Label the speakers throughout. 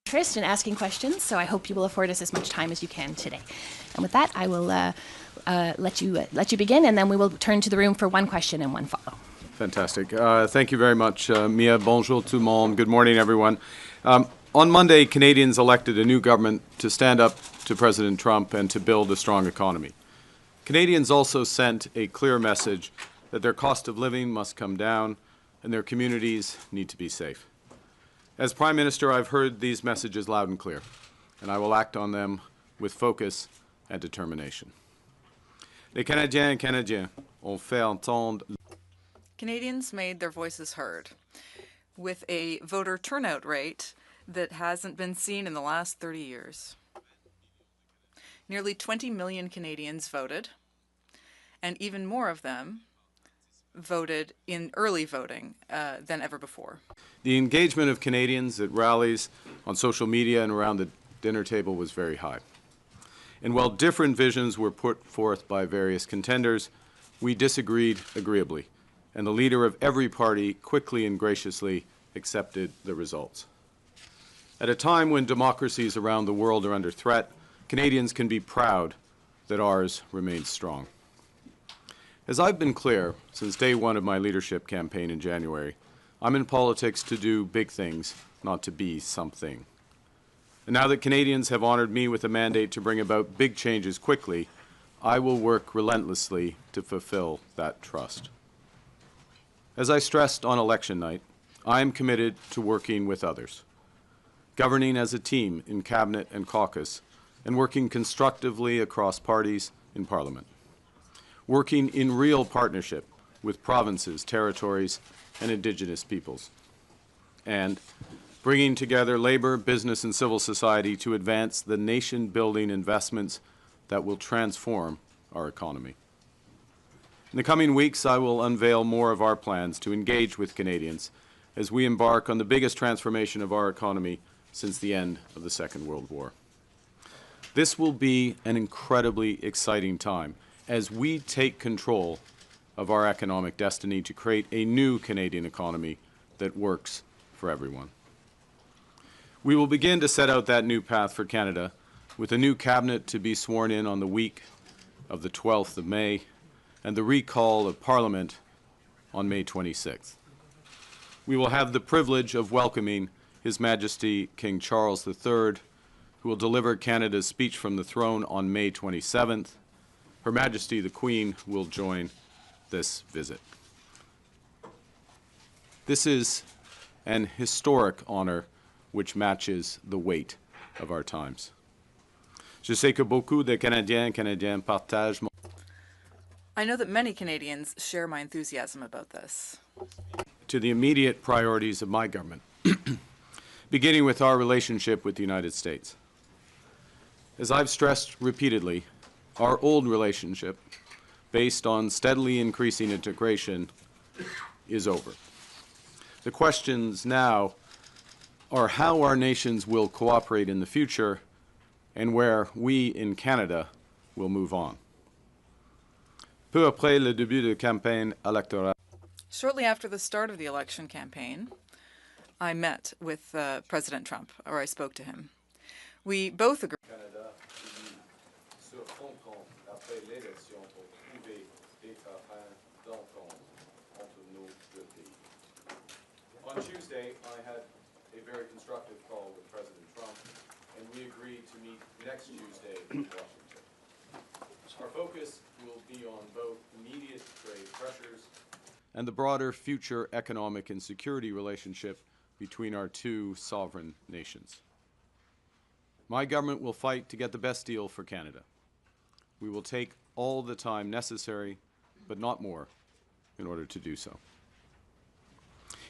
Speaker 1: interest in asking questions, so I hope you will afford us as much time as you can today. And with that, I will let you begin, and then we will turn to the room for one question and one follow.
Speaker 2: Fantastic. Thank you very much, Mia. Bonjour tout le monde. Good morning, everyone. On Monday, Canadians elected a new government to stand up to President Trump and to build a strong economy. Canadians also sent a clear message that their cost of living must come down and their communities need to be safe. As Prime Minister, I've heard these messages loud and clear, and I will act on them with focus and determination. Les Canadiens et Canadiennes ont fait entendre.
Speaker 3: Canadians made their voices heard with a voter turnout rate that hasn't been seen in the last 30 years. Nearly 20 million Canadians voted, and even more of them voted in early voting than ever before.
Speaker 2: The engagement of Canadians at rallies, on social media, and around the dinner table was very high. And while different visions were put forth by various contenders, we disagreed agreeably, and the leader of every party quickly and graciously accepted the results. At a time when democracies around the world are under threat, Canadians can be proud that ours remains strong. As I've been clear since day one of my leadership campaign in January, I'm in politics to do big things, not to be something. And now that Canadians have honored me with a mandate to bring about big changes quickly, I will work relentlessly to fulfill that trust. As I stressed on election night, I am committed to working with others, governing as a team in Cabinet and caucus, and working constructively across parties in Parliament, working in real partnership with provinces, territories, and Indigenous peoples, and bringing together labor, business, and civil society to advance the nation-building investments that will transform our economy. In the coming weeks, I will unveil more of our plans to engage with Canadians as we embark on the biggest transformation of our economy since the end of the Second World War. This will be an incredibly exciting time as we take control of our economic destiny to create a new Canadian economy that works for everyone. We will begin to set out that new path for Canada with a new cabinet to be sworn in on the week of the 12th of May and the recall of Parliament on May 26th. We will have the privilege of welcoming His Majesty King Charles III, who will deliver Canada's speech from the throne on May 27th. Her Majesty the Queen will join this visit. This is an historic honor which matches the weight of our times. Je sais que beaucoup de Canadiens et Canadiennes partagent mon...
Speaker 3: I know that many Canadians share my enthusiasm about this.
Speaker 2: To the immediate priorities of my government, beginning with our relationship with the United States. As I've stressed repeatedly, our old relationship, based on steadily increasing integration, is over. The questions now are how our nations will cooperate in the future and where we in Canada will move on. Peu après le début de campagne électorale.
Speaker 3: Shortly after the start of the election campaign, I met with President Trump, or I spoke to him. We both agreed.
Speaker 2: On Tuesday, I had a very constructive call with President Trump, and we agreed to meet next Tuesday in Washington. Our focus will be on both immediate trade pressures and the broader future economic and security relationship between our two sovereign nations. My government will fight to get the best deal for Canada. We will take all the time necessary, but not more, in order to do so.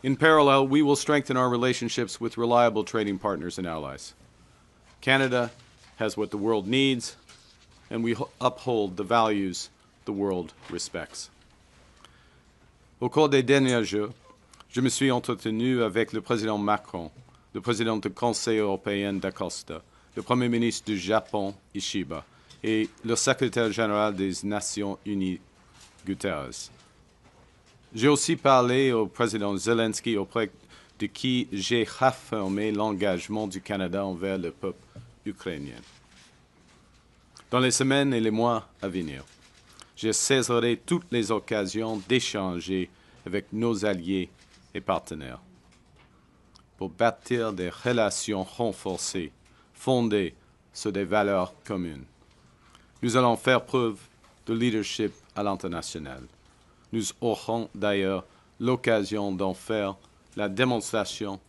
Speaker 2: In parallel, we will strengthen our relationships with reliable trading partners and allies. Canada has what the world needs, and we uphold the values the world respects. Au cours des derniers jours, je me suis entretenu avec le président Macron, le président du Conseil européen d'Acosta, le Premier ministre du Japon, Ishiba, et le secrétaire général des Nations Unies, Guterres. J'ai aussi parlé au président Zelensky auprès de qui j'ai réaffirmé l'engagement du Canada envers le peuple ukrainien. Dans les semaines et les mois à venir, je saisirai toutes les occasions d'échanger avec nos alliés et partenaires pour bâtir des relations renforcées, fondées sur des valeurs communes. Nous allons faire preuve de leadership à l'international. Nous aurons d'ailleurs l'occasion d'en faire la démonstration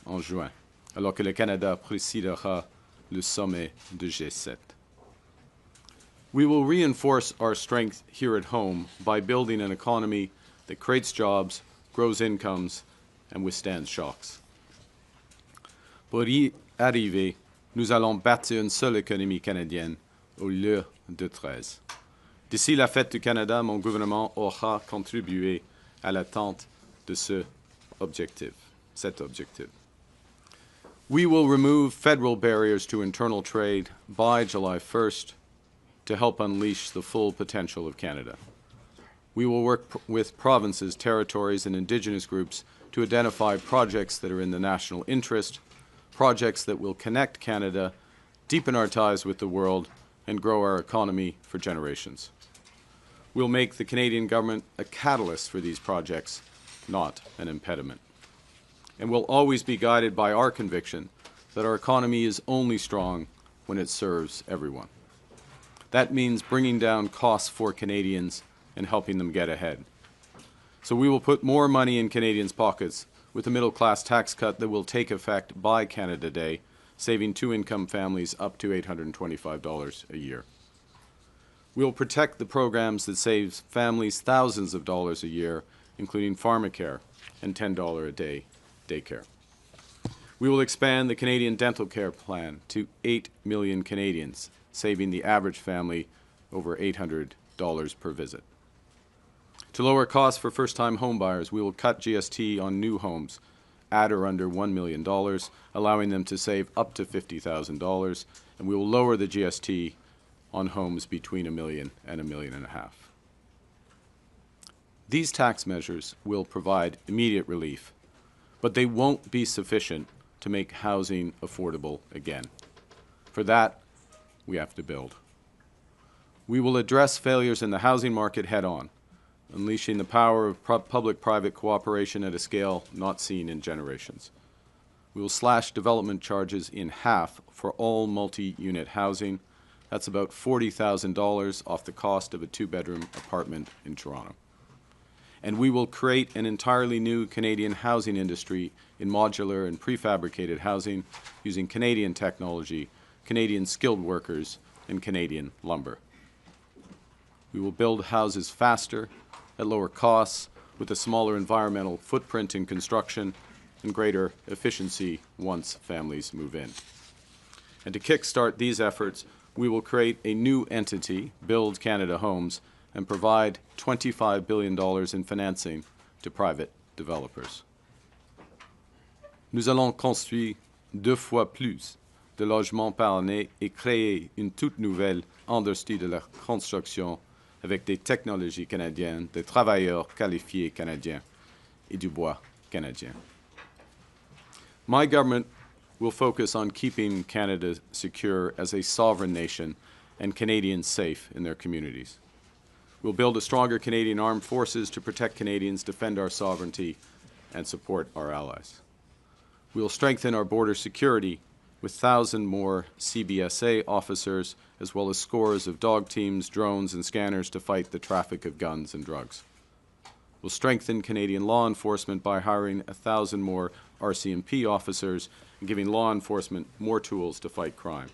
Speaker 2: en juin, alors que le Canada présidera le sommet de G7. We will reinforce our strength here at home by building an economy that creates jobs, grows incomes, and withstands shocks. Pour y arriver, nous allons bâtir une seule économie canadienne au lieu de 13. D'ici la fête du Canada, mon gouvernement aura contribué à l'atteinte de cet objectif. We will remove federal barriers to internal trade by July 1st to help unleash the full potential of Canada. We will work with provinces, territories, and Indigenous groups to identify projects that are in the national interest, projects that will connect Canada, deepen our ties with the world, and grow our economy for generations. We'll make the Canadian government a catalyst for these projects, not an impediment. And we'll always be guided by our conviction that our economy is only strong when it serves everyone. That means bringing down costs for Canadians and helping them get ahead. So we will put more money in Canadians' pockets with a middle-class tax cut that will take effect by Canada Day, saving two-income families up to $825 a year. We will protect the programs that save families thousands of dollars a year, including pharmacare and $10 a day daycare. We will expand the Canadian Dental Care Plan to 8 million Canadians, saving the average family over $800 per visit. To lower costs for first-time homebuyers, we will cut GST on new homes at or under $1 million, allowing them to save up to $50,000, and we will lower the GST on homes between $1 million and $1.5 million. These tax measures will provide immediate relief, but they won't be sufficient to make housing affordable again. For that, we have to build. We will address failures in the housing market head-on, unleashing the power of public-private cooperation at a scale not seen in generations. We will slash development charges in half for all multi-unit housing. That's about $40,000 off the cost of a two-bedroom apartment in Toronto. And we will create an entirely new Canadian housing industry in modular and prefabricated housing using Canadian technology, Canadian skilled workers, and Canadian lumber. We will build houses faster, at lower costs, with a smaller environmental footprint in construction and greater efficiency once families move in. And to kickstart these efforts, we will create a new entity, Build Canada Homes, and provide $25 billion in financing to private developers. Nous allons construire 2 fois plus de logements par année et créer une toute nouvelle industrie de la construction avec des technologies canadiennes, des travailleurs qualifiés canadiens et du bois canadien. My government will focus on keeping Canada secure as a sovereign nation and Canadians safe in their communities. We'll build a stronger Canadian armed forces to protect Canadians, defend our sovereignty, and support our allies. We'll strengthen our border security with 1,000 more CBSA officers, as well as scores of dog teams, drones, and scanners to fight the traffic of guns and drugs. We'll strengthen Canadian law enforcement by hiring 1,000 more RCMP officers and giving law enforcement more tools to fight crime.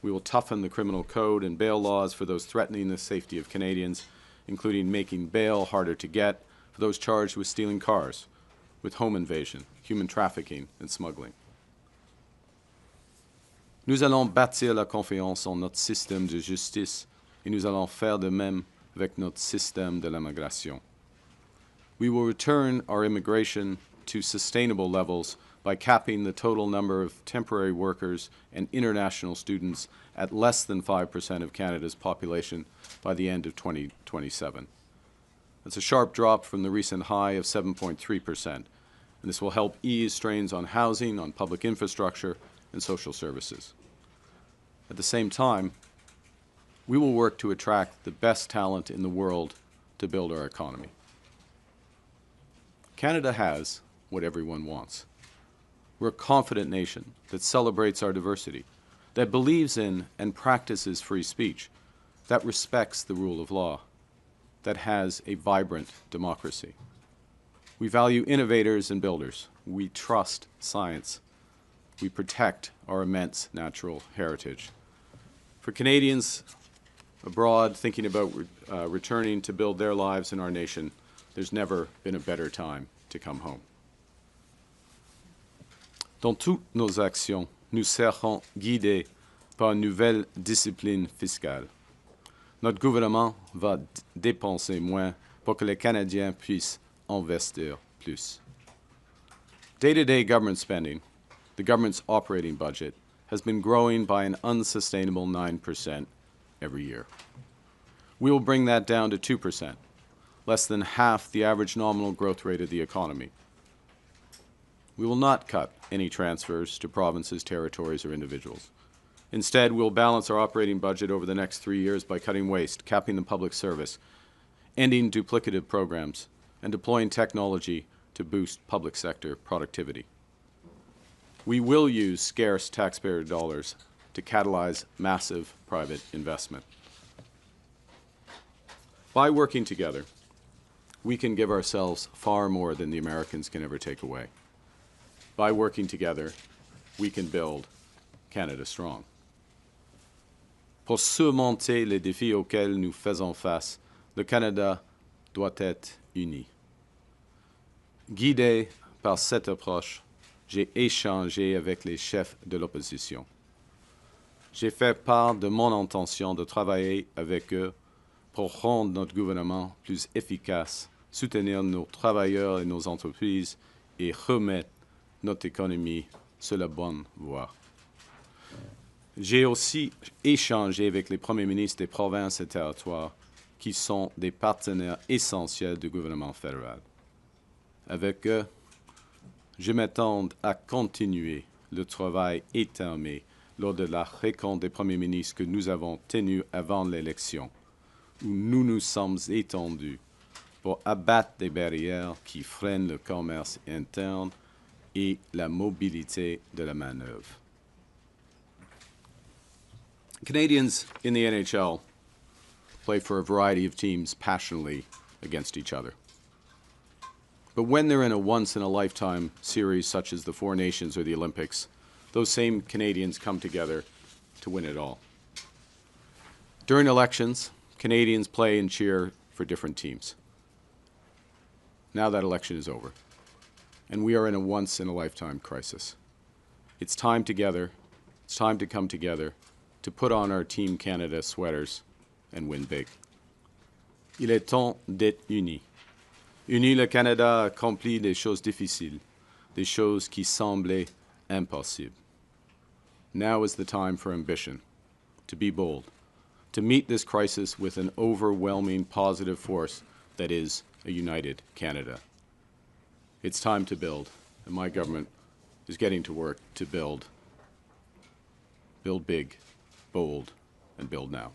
Speaker 2: We will toughen the criminal code and bail laws for those threatening the safety of Canadians, including making bail harder to get for those charged with stealing cars, with home invasion, human trafficking, and smuggling. Nous allons bâtir la confiance en notre système de justice et nous allons faire de même avec notre système de l'immigration. We will return our immigration to sustainable levels by capping the total number of temporary workers and international students at less than 5% of Canada's population by the end of 2027. That's a sharp drop from the recent high of 7.3%, and this will help ease strains on housing, on public infrastructure, and social services. At the same time, we will work to attract the best talent in the world to build our economy. Canada has what everyone wants. We're a confident nation that celebrates our diversity, that believes in and practices free speech, that respects the rule of law, that has a vibrant democracy. We value innovators and builders. We trust science. We protect our immense natural heritage. For Canadians abroad thinking about returning to build their lives in our nation, there's never been a better time to come home. Dans toutes nos actions, nous serons guidés par une nouvelle discipline fiscale. Notre gouvernement va dépenser moins pour que les Canadiens puissent investir plus. Day-to-day government spending, the government's operating budget, has been growing by an unsustainable 9% every year. We will bring that down to 2%, less than half the average nominal growth rate of the economy. We will not cut any transfers to provinces, territories, or individuals. Instead, we'll balance our operating budget over the next 3 years by cutting waste, capping the public service, ending duplicative programs, and deploying technology to boost public sector productivity. We will use scarce taxpayer dollars to catalyze massive private investment. By working together, we can give ourselves far more than the Americans can ever take away. By working together, we can build Canada strong. Pour surmonter les défis auxquels nous faisons face, le Canada doit être uni. Guidé par cette approche, j'ai échangé avec les chefs de l'opposition. J'ai fait part de mon intention de travailler avec eux pour rendre notre gouvernement plus efficace, soutenir nos travailleurs et nos entreprises et remettre notre économie sur la bonne voie. J'ai aussi échangé avec les premiers ministres des provinces et territoires qui sont des partenaires essentiels du gouvernement fédéral. Avec eux, je m'attends à continuer le travail étamé lors de la rencontre des premiers ministres que nous avons tenue avant l'élection, où nous nous sommes étendus pour abattre des barrières qui freinent le commerce interne et la mobilité de la main-d'œuvre. Canadians in the NHL play for a variety of teams passionately against each other. But when they're in a once-in-a-lifetime series such as the Four Nations or the Olympics, those same Canadians come together to win it all. During elections, Canadians play and cheer for different teams. Now that election is over, and we are in a once-in-a-lifetime crisis. It's time together, it's time to come together, to put on our Team Canada sweaters and win big. Il est temps d'être unis. Uni, le Canada a accompli des choses difficiles, des choses qui semblaient impossibles. Now is the time for ambition, to be bold, to meet this crisis with an overwhelming positive force that is a united Canada. It's time to build, and my government is getting to work to build big, bold, and build now.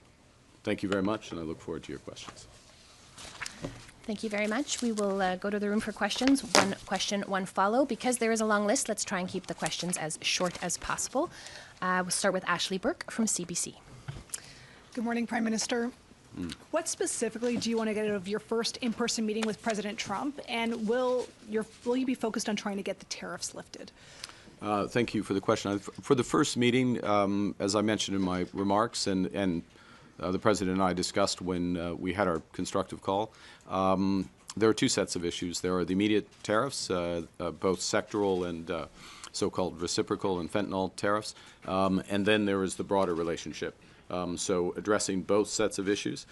Speaker 2: Thank you very much, and I look forward to your questions.
Speaker 1: Thank you very much. We will go to the room for questions. One question, one follow. Because there is a long list, let's try and keep the questions as short as possible. We'll start with Ashley Burke from CBC.
Speaker 4: Good morning, Prime Minister. What specifically do you want to get out of your first in-person meeting with President Trump, and will you be focused on trying to get the tariffs lifted?
Speaker 2: Thank you for the question. For the first meeting, as I mentioned in my remarks, and the President and I discussed when we had our constructive call, there are two sets of issues. There are the immediate tariffs, both sectoral and so-called reciprocal and fentanyl tariffs, and then there is the broader relationship. So addressing both sets of issues.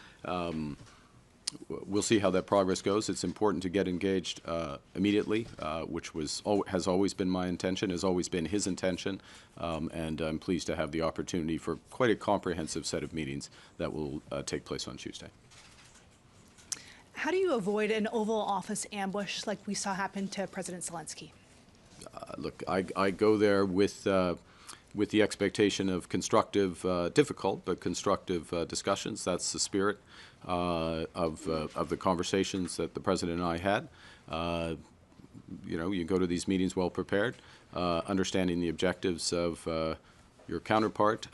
Speaker 2: We'll see how that progress goes. It's important to get engaged immediately, which has always been my intention, has always been his intention, and I'm pleased to have the opportunity for quite a comprehensive set of meetings that will take place on Tuesday.
Speaker 4: How do you avoid an Oval Office ambush like we saw happen to President Zelensky?
Speaker 2: Look, I go there with the expectation of constructive, difficult, but constructive discussions. That's the spirit of the conversations that the President and I had. You go to these meetings well prepared, understanding the objectives of your counterpart,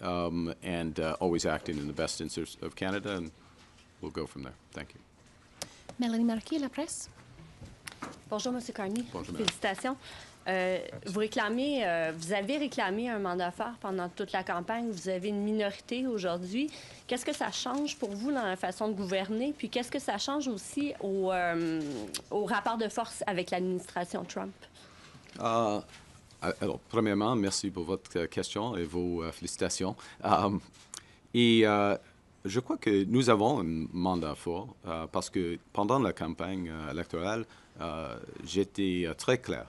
Speaker 2: and always acting in the best interest of Canada, and we'll go from there. Thank you.
Speaker 1: Mélanie Marquis, La Presse.
Speaker 5: Bonjour, M. Carney.
Speaker 2: Bonjour, madame.
Speaker 5: Félicitations. Vous avez réclamé un mandat fort pendant toute la campagne. Vous avez une minorité aujourd'hui. Qu'est-ce que ça change pour vous dans la façon de gouverner? Puis qu'est-ce que ça change aussi au rapport de force avec l'administration Trump?
Speaker 2: Alors, premièrement, merci pour votre question et vos félicitations. Je crois que nous avons un mandat fort parce que pendant la campagne électorale, j'étais très clair.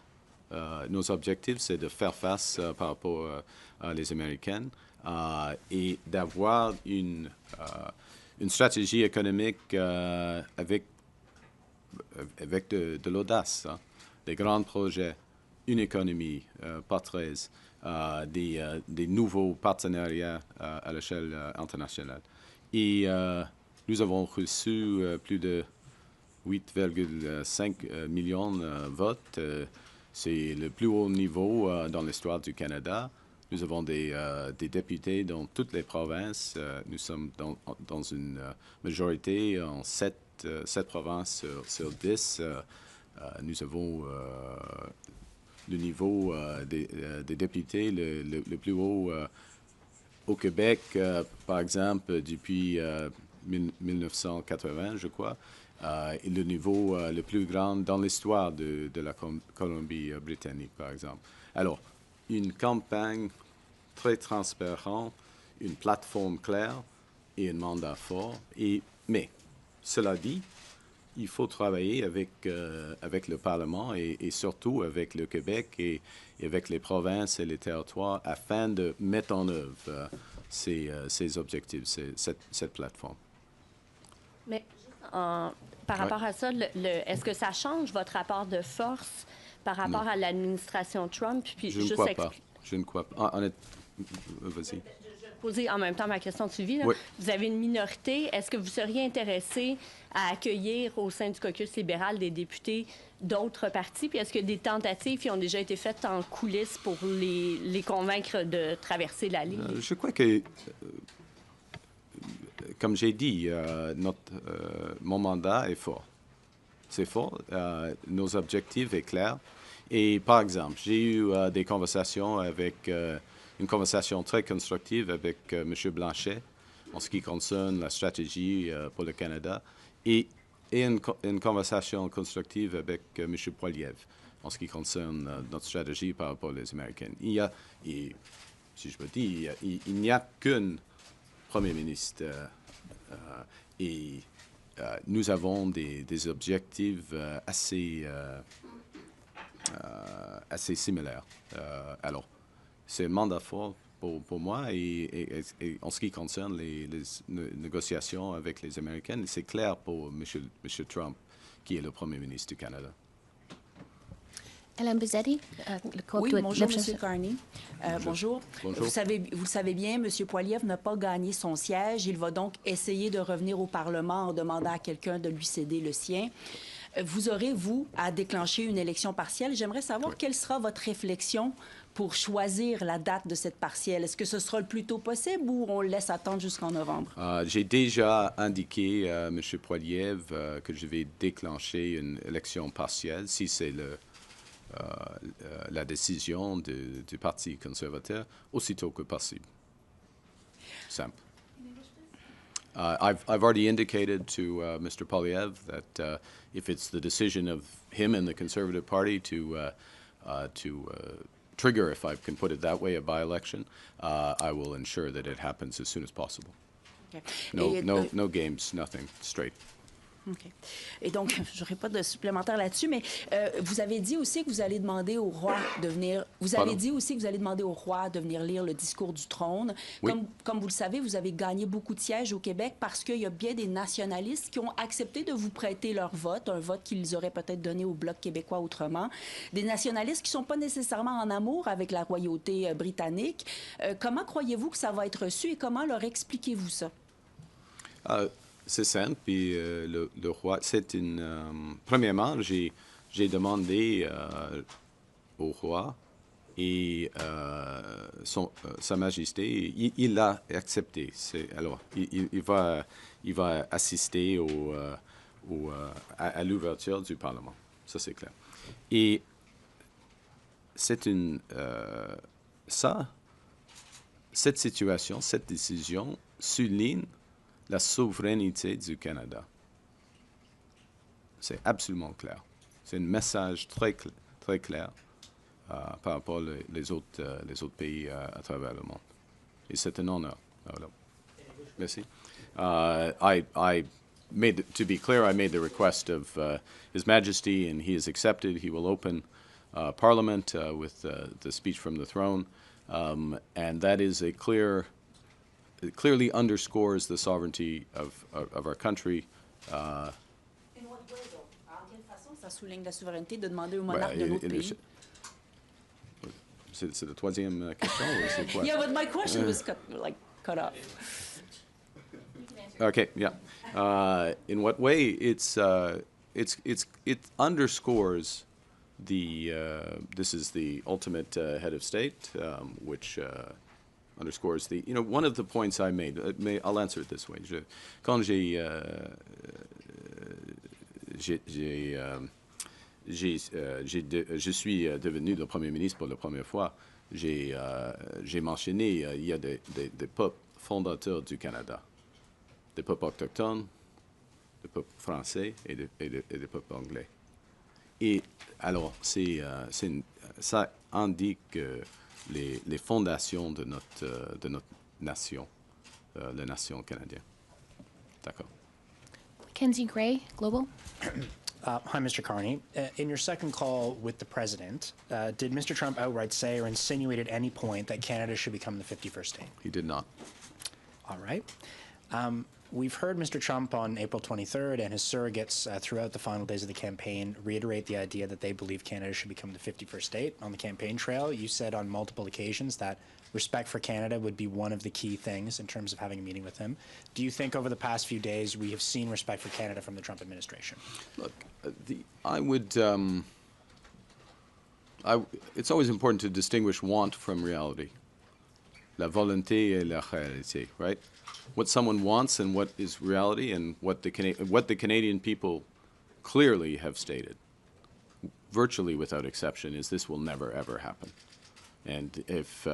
Speaker 2: Nos objectifs, c'est de faire face par rapport à les Américaines et d'avoir une stratégie économique avec de l'audace, hein, des grands projets, une économie pas 13, des nouveaux partenariats à l'échelle internationale. Et nous avons reçu plus de 8,5 millions de votes. C'est le plus haut niveau dans l'histoire du Canada. Nous avons des députés dans toutes les provinces. Nous sommes dans une majorité en 7 provinces sur 10. Nous avons le niveau des députés le plus haut au Québec, par exemple, depuis 1980, je crois, et le niveau le plus grand dans l'histoire de la Colombie-Britannique, par exemple. Alors, une campagne très transparente, une plateforme claire et un mandat fort. Mais, cela dit, il faut travailler avec le Parlement et surtout avec le Québec et avec les provinces et les territoires afin de mettre en œuvre ces objectifs, cette plateforme.
Speaker 5: Mais par rapport à ça, est-ce que ça change votre rapport de force par rapport à l'administration Trump? Puis
Speaker 2: Je ne crois pas. Je ne crois pas. Vas-y.
Speaker 5: Poser en même temps ma question de suivi.
Speaker 2: Oui.
Speaker 5: Vous avez une minorité. Est-ce que vous seriez intéressé à accueillir au sein du caucus libéral des députés d'autres partis? Puis est-ce que des tentatives qui ont déjà été faites en coulisses pour les convaincre de traverser la ligne?
Speaker 2: Je crois que, comme j'ai dit, mon mandat est fort. C'est fort. Nos objectifs sont clairs. Et par exemple, j'ai eu des conversations une conversation très constructive avec M. Blanchet en ce qui concerne la stratégie pour le Canada et une conversation constructive avec M. Poilievre en ce qui concerne notre stratégie par rapport aux Américaines. Si je me dis, il n'y a qu'un Premier ministre et nous avons des objectifs assez similaires. Alors, c'est un mandat fort pour moi et en ce qui concerne les négociations avec les Américains, c'est clair pour M. Trump, qui est le Premier ministre du Canada.
Speaker 1: Hélène Buzzetti,
Speaker 6: oui, bonjour, M. Carney. Bonjour.
Speaker 2: Bonjour.
Speaker 6: Vous le savez bien, M. Poilievre n'a pas gagné son siège. Il va donc essayer de revenir au Parlement en demandant à quelqu'un de lui céder le sien. Vous aurez, vous, à déclencher une élection partielle. J'aimerais savoir quelle sera votre réflexion pour choisir la date de cette partielle. Est-ce que ce sera le plus tôt possible ou on le laisse attendre jusqu'en novembre?
Speaker 2: J'ai déjà indiqué à M. Poilievre que je vais déclencher une élection partielle si c'est la décision du Parti conservateur aussitôt que possible. Simple. I've already indicated to Mr. Poilievre that if it's the decision of him and the Conservative Party to trigger, if I can put it that way, a by-election, I will ensure that it happens as soon as possible.
Speaker 6: Okay.
Speaker 2: No games, nothing, straight.
Speaker 6: OK. Et donc, je n'aurai pas de supplémentaire là-dessus, mais vous avez dit aussi que vous allez demander au roi de venir. Vous avez dit aussi que vous allez demander au roi de venir lire le discours du trône.
Speaker 2: Oui.
Speaker 6: Comme vous le savez, vous avez gagné beaucoup de sièges au Québec parce qu'il y a bien des nationalistes qui ont accepté de vous prêter leur vote, un vote qu'ils auraient peut-être donné au Bloc québécois autrement. Des nationalistes qui ne sont pas nécessairement en amour avec la royauté britannique. Comment croyez-vous que ça va être reçu et comment leur expliquez-vous ça?
Speaker 2: C'est simple, puis le roi, c'est une... premièrement, j'ai demandé au roi et Sa Majesté, il l'a accepté. Alors, il va assister à l'ouverture du Parlement. Ça, c'est clair. Et c'est cette situation, cette décision souligne la souveraineté du Canada. C'est absolument clair. C'est un message très clair par rapport aux autres pays à travers le monde. Et c'est un honneur. Voilà. Merci. To be clear, I made the request of His Majesty, and he has accepted. He will open Parliament with the speech from the throne, and that is it clearly underscores the sovereignty of our country.
Speaker 6: En quelle façon ça souligne la souveraineté de demander au monarque de notre pays?
Speaker 2: C'est la troisième question ou c'est quoi?
Speaker 6: Yeah, but my question was cut off.
Speaker 2: Okay, yeah. In what way? It underscores this is the ultimate head of state, which underscores one of the points I made. I'll answer it this way. Quand je suis devenu le Premier ministre pour la première fois, j'ai mentionné il y a des peuples fondateurs du Canada, des peuples autochtones, des peuples français et des peuples anglais. Et alors, ça indique les fondations de notre nation, la nation canadienne. D'accord.
Speaker 1: Mackenzie Gray, Global.
Speaker 7: Hi, Mr. Carney. In your second call with the president, did Mr. Trump outright say or insinuate at any point that Canada should become the 51st state?
Speaker 2: He did not.
Speaker 7: All right. We've heard Mr. Trump on April 23rd and his surrogates throughout the final days of the campaign reiterate the idea that they believe Canada should become the 51st state. On the campaign trail, you said on multiple occasions that respect for Canada would be one of the key things in terms of having a meeting with him. Do you think over the past few days we have seen respect for Canada from the Trump administration?
Speaker 2: Look, it's always important to distinguish want from reality. La volonté et la réalité, right? What someone wants and what is reality, and what the Canadian people clearly have stated, virtually without exception, is this will never, ever happen. And if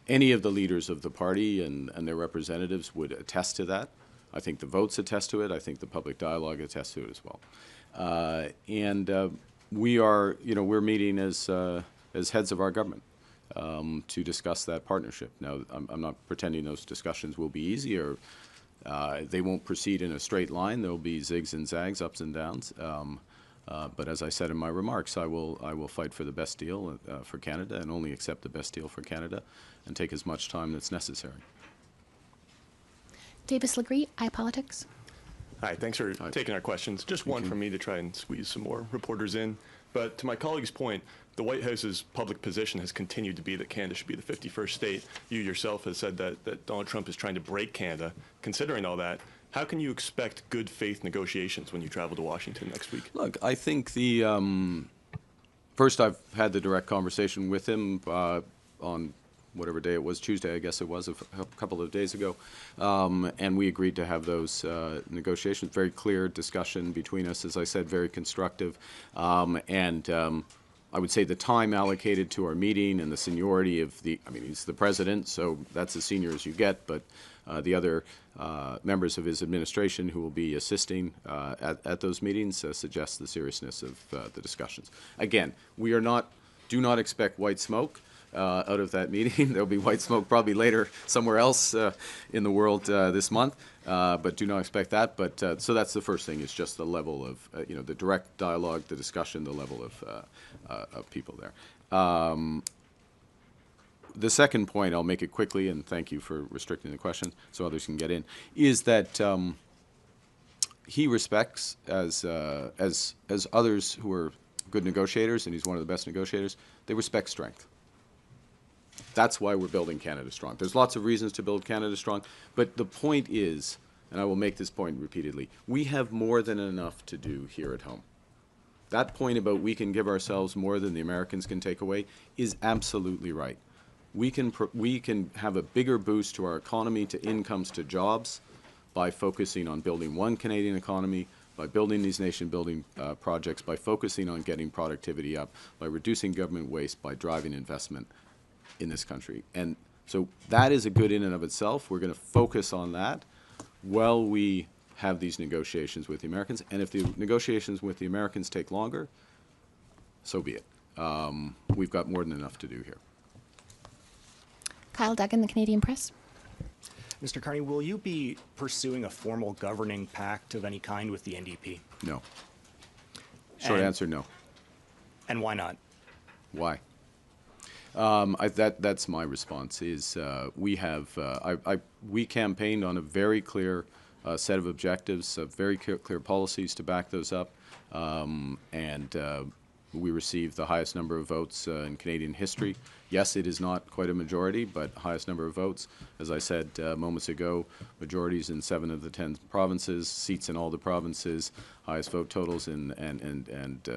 Speaker 2: any of the leaders of the party and their representatives would attest to that, I think the votes attest to it. I think the public dialogue attests to it as well. We're meeting as heads of our government to discuss that partnership. Now, I'm not pretending those discussions will be easy or they won't proceed in a straight line. There will be zigs and zags, ups and downs. But as I said in my remarks, I will fight for the best deal for Canada and only accept the best deal for Canada and take as much time that's necessary.
Speaker 1: Davis Legree, iPolitics.
Speaker 8: Hi, thanks for taking our questions. Just one from me to try and squeeze some more reporters in. But to my colleague's point, the White House's public position has continued to be that Canada should be the 51st state. You yourself have said that Donald Trump is trying to break Canada. Considering all that, how can you expect good faith negotiations when you travel to Washington next week?
Speaker 2: Look, I think first I've had the direct conversation with him on whatever day it was, Tuesday, I guess it was, a couple of days ago. And we agreed to have those negotiations. Very clear discussion between us, as I said, very constructive. I would say the time allocated to our meeting and the seniority of he's the president, so that's as senior as you get, but the other members of his administration who will be assisting at those meetings suggest the seriousness of the discussions. Again, do not expect white smoke. out of that meeting. There'll be white smoke probably later somewhere else in the world this month, but do not expect that. But so that's the first thing, is just the level of, the direct dialogue, the discussion, the level of people there. The second point, I'll make it quickly, and thank you for restricting the question so others can get in, is that he respects, as others who are good negotiators, and he's one of the best negotiators, they respect strength. That's why we're building Canada strong. There's lots of reasons to build Canada strong, but the point is, and I will make this point repeatedly, we have more than enough to do here at home. That point about we can give ourselves more than the Americans can take away is absolutely right. We can have a bigger boost to our economy, to incomes, to jobs, by focusing on building one Canadian economy, by building these nation-building projects, by focusing on getting productivity up, by reducing government waste, by driving investment in this country. And so that is a good in and of itself. We're going to focus on that while we have these negotiations with the Americans. And if the negotiations with the Americans take longer, so be it. We've got more than enough to do here.
Speaker 1: Kyle Duggan, the Canadian Press.
Speaker 9: Mr. Carney, will you be pursuing a formal governing pact of any kind with the NDP?
Speaker 2: No. Short answer, no.
Speaker 9: And why not?
Speaker 2: Why? That's my response. Is we campaigned on a very clear set of objectives, very clear policies to back those up, and we received the highest number of votes in Canadian history. Yes, it is not quite a majority, but highest number of votes. As I said moments ago, majorities in 7 of the 10 provinces, seats in all the provinces, highest vote totals and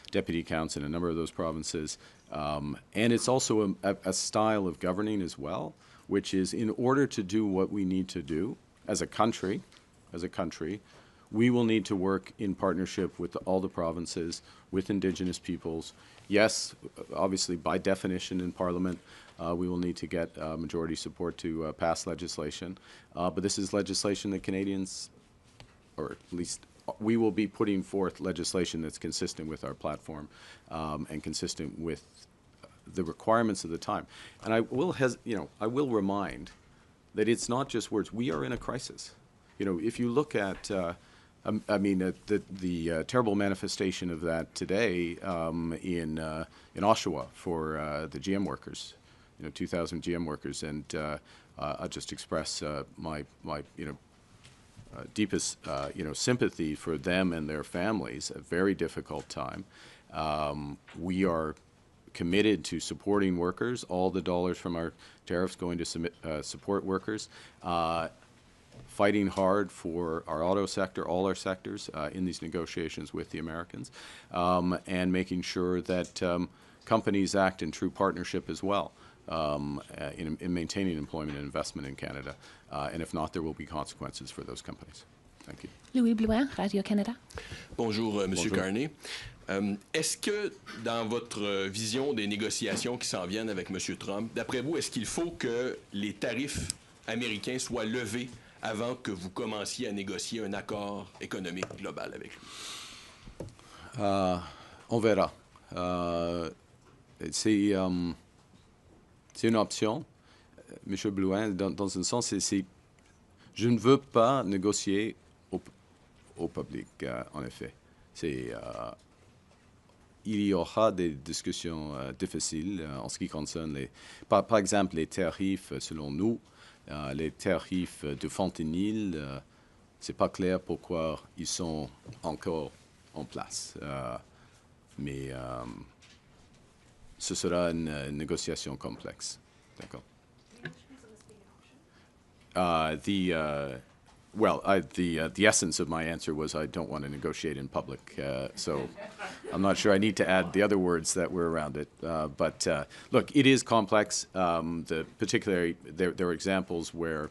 Speaker 2: deputy counts in a number of those provinces. And it's also a style of governing as well, which is, in order to do what we need to do as a country, we will need to work in partnership with all the provinces, with Indigenous peoples. Yes, obviously, by definition in Parliament, we will need to get majority support to pass legislation. But this is legislation that Canadians, or at least we will be putting forth legislation that's consistent with our platform and consistent with the requirements of the time. And I will remind that it's not just words. We are in a crisis. If you look at the terrible manifestation of that today in Ottowa for the GM workers, 2,000 GM workers, and I'll just express my deepest sympathy for them and their families. A very difficult time. We are committed to supporting workers. All the dollars from our tariffs going to support workers. Fighting hard for our auto sector, all our sectors, in these negotiations with the Americans, and making sure that companies act in true partnership as well in maintaining employment and investment in Canada. And if not, there will be consequences for those companies. Thank you.
Speaker 1: Louis Blouin, Radio-Canada.
Speaker 10: Bonjour, Monsieur Carney. Est-ce que, dans votre vision des négociations qui s'en viennent avec Monsieur Trump, d'après vous, est-ce qu'il faut que les tarifs américains soient levés avant que vous commenciez à négocier un accord économique global avec lui?
Speaker 2: On verra. C'est une option, M. Blouin, dans un sens, je ne veux pas négocier au public, en effet. Il y aura des discussions difficiles en ce qui concerne, par exemple, les tarifs, selon nous. Les tarifs de fentanyl, c'est pas clair pourquoi ils sont encore en place. Mais ce sera une négociation complexe. D'accord. The essence of my answer was I don't want to negotiate in public, so I'm not sure I need to add the other words that were around it. But look, it is complex. Particularly, there are examples where,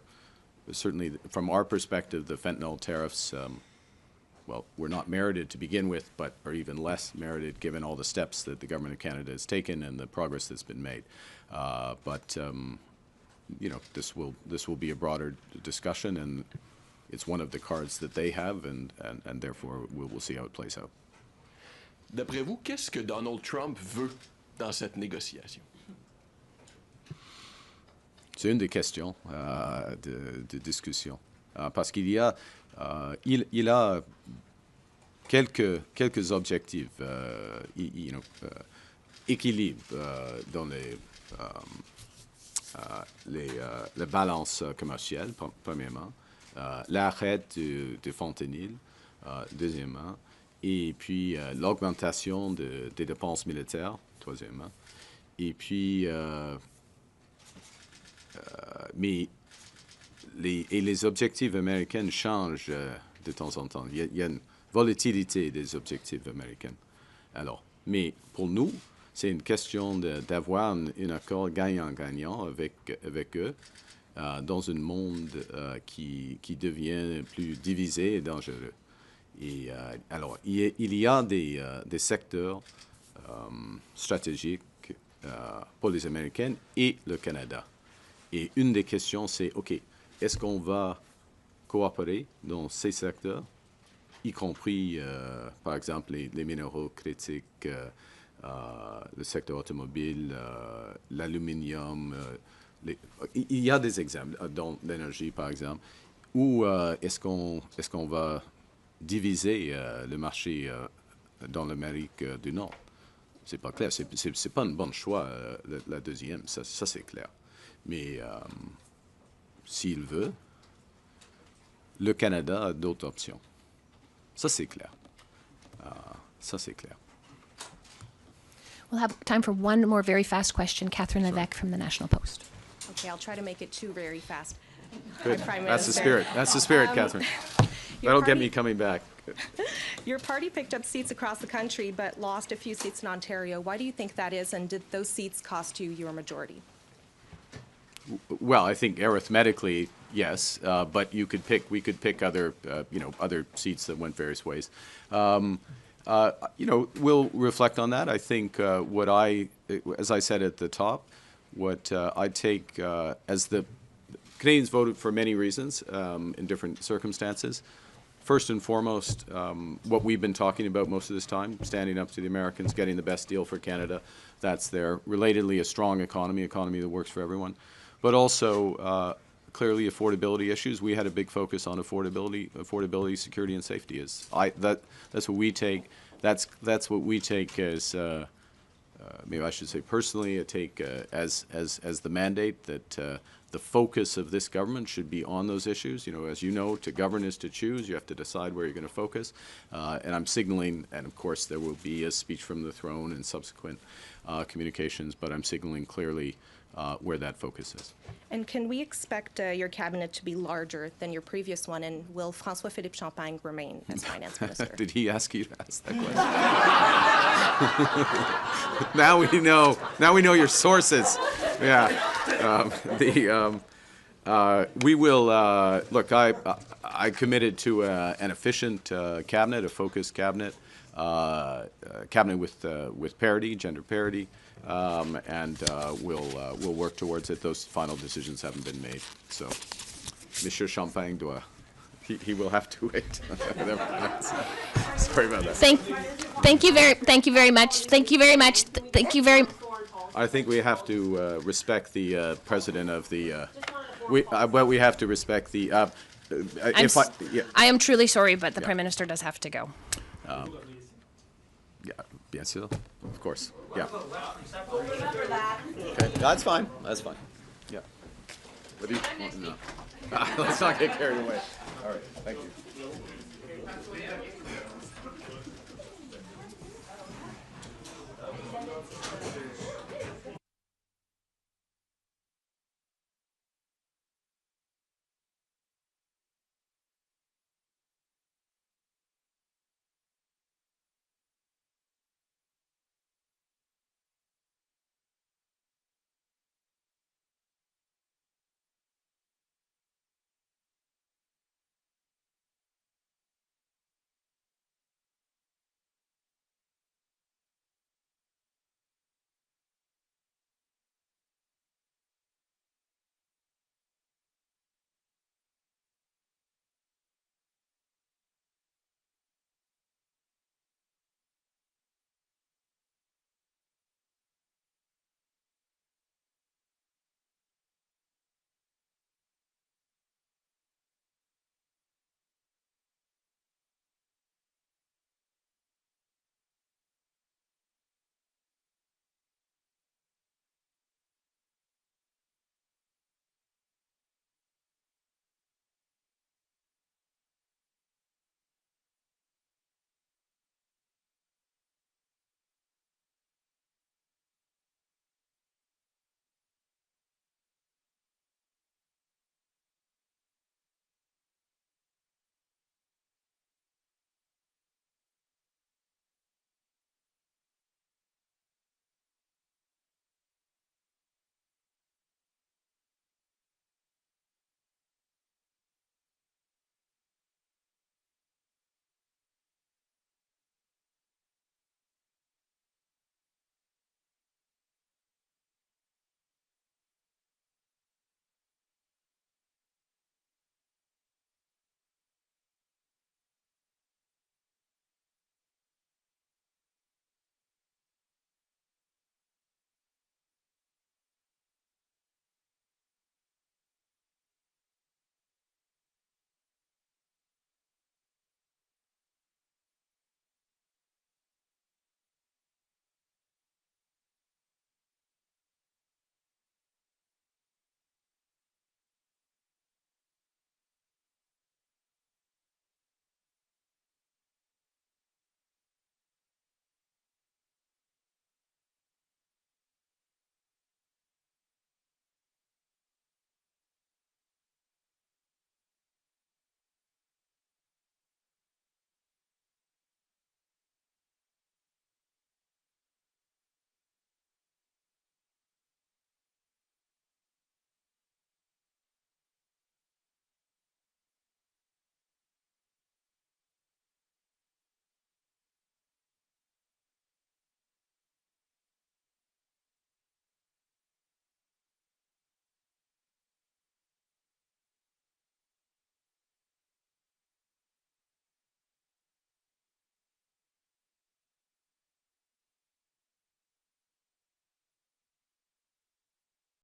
Speaker 2: certainly from our perspective, the fentanyl tariffs, were not merited to begin with, but are even less merited given all the steps that the government of Canada has taken and the progress that's been made. This will be a broader discussion, and it's one of the cards that they have, and therefore we'll see how it plays out.
Speaker 10: D'après vous, qu'est-ce que Donald Trump veut dans cette négociation?
Speaker 2: c'est une des questions de discussion. Parce qu'il y a, il a quelques objectifs, équilibre dans la balance commerciale, premièrement, l'arrêt de fentanyl, deuxièmement, et puis l'augmentation des dépenses militaires, troisièmement, et puis mais les objectifs américains changent de temps en temps. Il y a une volatilité des objectifs américains. Alors, mais pour nous, c'est une question d'avoir un accord gagnant-gagnant avec eux dans un monde qui devient plus divisé et dangereux. Et alors, il y a des secteurs stratégiques pour les Américains et le Canada. Et une des questions, c'est, OK, est-ce qu'on va coopérer dans ces secteurs, y compris, par exemple, les minéraux critiques, le secteur automobile, l'aluminium. Il y a des exemples dans l'énergie, par exemple. Ou est-ce qu'on va diviser le marché dans l'Amérique du Nord? C'est pas clair. C'est pas un bon choix, la deuxième. Ça c'est clair. Mais s'il veut, le Canada a d'autres options. Ça, c'est clair. Ça, c'est clair.
Speaker 1: We'll have time for one more very fast question. Catherine Levesque from the National Post.
Speaker 11: Okay, I'll try to make it two very fast.
Speaker 2: Good.
Speaker 11: Prime
Speaker 2: That's the
Speaker 11: Minister.
Speaker 2: spirit. That's the spirit, Catherine. That'll get me coming back.
Speaker 11: Your party picked up seats across the country but lost a few seats in Ontario. Why do you think that is, and did those seats cost you your majority?
Speaker 2: Well, I think arithmetically, yes, but we could pick other seats that went various ways. We'll reflect on that. I think as I said at the top, what I take as the Canadians voted for many reasons in different circumstances. First and foremost, what we've been talking about most of this time, standing up to the Americans, getting the best deal for Canada. That's there. Relatedly, a strong economy that works for everyone. But also, clearly, affordability issues. We had a big focus on affordability, security, and safety. That's what we take. That's what we take as maybe I should say personally. I take as the mandate that the focus of this government should be on those issues. As you know, to govern is to choose. You have to decide where you're going to focus. And I'm signaling, and of course there will be a speech from the throne and subsequent communications, but I'm signaling clearly where that focus is.
Speaker 11: And can we expect your cabinet to be larger than your previous one, and will François-Philippe Champagne remain as finance minister?
Speaker 2: Did he ask you to ask that question? Now we know your sources. Yeah. We will look. I committed to an efficient cabinet, a focused cabinet, cabinet with parity, gender parity. And we'll work towards it. Those final decisions haven't been made. So, Monsieur Champagne he will have to wait. Sorry about that.
Speaker 1: Thank you very much.
Speaker 2: I think we have to respect the president of the. We have to respect the.
Speaker 1: I am truly sorry, but the Prime Minister does have to go.
Speaker 2: Yeah, bien sûr, of course. Yeah. Okay, that's fine. Yeah. What do you want? No. Let's not get carried away. All right, thank you.